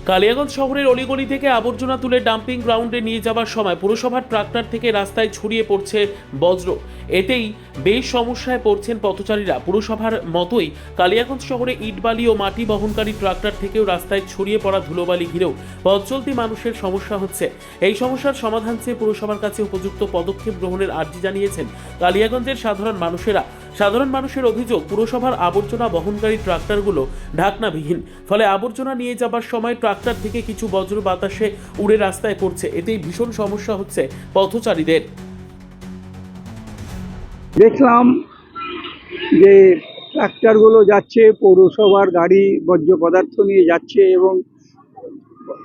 কালিয়াগঞ্জ শহরের অলিগলি থেকে আবর্জনা তুলে ডাম্পিং গ্রাউন্ডে নিয়ে যাওয়ার সময় পুরসভার ট্রাক্টর থেকে রাস্তায় ছড়িয়ে পড়ছে বজ্র। এতেই বেশ সমস্যায় পড়ছেন পথচারীরা। পুরসভার মতোই কালিয়াগঞ্জ শহরে ইটবালি ও মাটি বহনকারী ট্রাক্টর থেকেও রাস্তায় ছড়িয়ে পড়া ধুলোবালি ঘিরেও পথ চলতি মানুষের সমস্যা হচ্ছে। এই সমস্যার সমাধান চেয়ে পুরসভার কাছে উপযুক্ত পদক্ষেপ গ্রহণের আর্জি জানিয়েছেন কালিয়াগঞ্জের সাধারণ মানুষেরা। সাধারণ মানুষের অভিযোগ, পুরসভার আবর্জনা বহনকারী ট্রাক্টরগুলো ঢাকনাবিহীন, ফলে আবর্জনা নিয়ে যাবার সময় ট্রাক্টর থেকে কিছু বজ্র বাতাসে উড়ে রাস্তায় পড়ছে। এতেই ভীষণ সমস্যা হচ্ছে পথচারীদের। দেখলাম যে ট্রাক্টরগুলো যাচ্ছে, পৌরসভার গাড়ি বর্জ্য পদার্থ নিয়ে যাচ্ছে এবং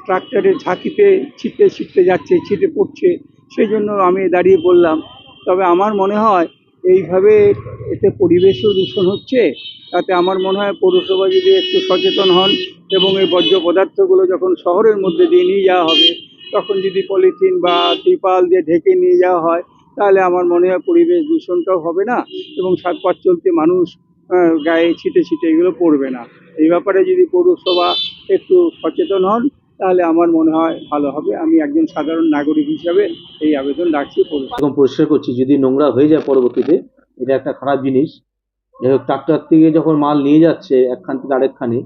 ট্রাক্টরের ঝাঁকিতে ছিটতে ছিটতে যাচ্ছে, ছিটে পড়ছে। সেই জন্য আমি দাঁড়িয়ে পড়লাম। তবে আমার মনে হয় এইভাবে এতে পরিবেশও দূষণ হচ্ছে। তাতে আমার মনে হয় পৌরসভা যদি একটু সচেতন হন এবং এই বর্জ্য পদার্থগুলো যখন শহরের মধ্যে দিয়ে নিয়ে যাওয়া হবে, তখন যদি পলিথিন বা ত্রিপাল দিয়ে ঢেকে নিয়ে যাওয়া হয়, তাহলে আমার মনে হয় পরিবেশ দূষণটাও হবে না এবং পথ চলতি মানুষ গায়ে ছিটে ছিটে এগুলো পড়বে না। এই ব্যাপারে যদি পৌরসভা একটু সচেতন হন, তাহলে আমার মনে হয় ভালো হবে। আমি একজন সাধারণ নাগরিক হিসাবে এই আবেদন রাখছি পৌরসভা। এখন পরিষ্কার করছি, যদি নোংরা হয়ে যায় পরবর্তীতে, এটা একটা খারাপ জিনিস। যাই হোক, ট্রাক্টর থেকে যখন মাল নিয়ে যাচ্ছে একখান থেকে আরেকখানে,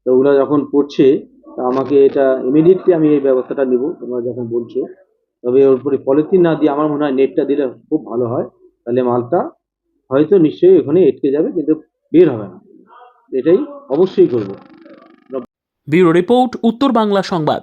তো ওগুলো যখন পড়ছে, তা আমাকে এটা ইমিডিয়েটলি আমি এই ব্যবস্থাটা নিব তোমরা যখন বলছো। তবে ওর উপরে পলিথিন না দিয়ে আমার মনে হয় নেটটা দিলে খুব ভালো হয়। তাহলে মালটা হয়তো নিশ্চয়ই ওখানে আটকে যাবে, কিন্তু বের হবে না। এটাই অবশ্যই করবো। ব্যুরো রিপোর্ট, উত্তর বাংলা সংবাদ।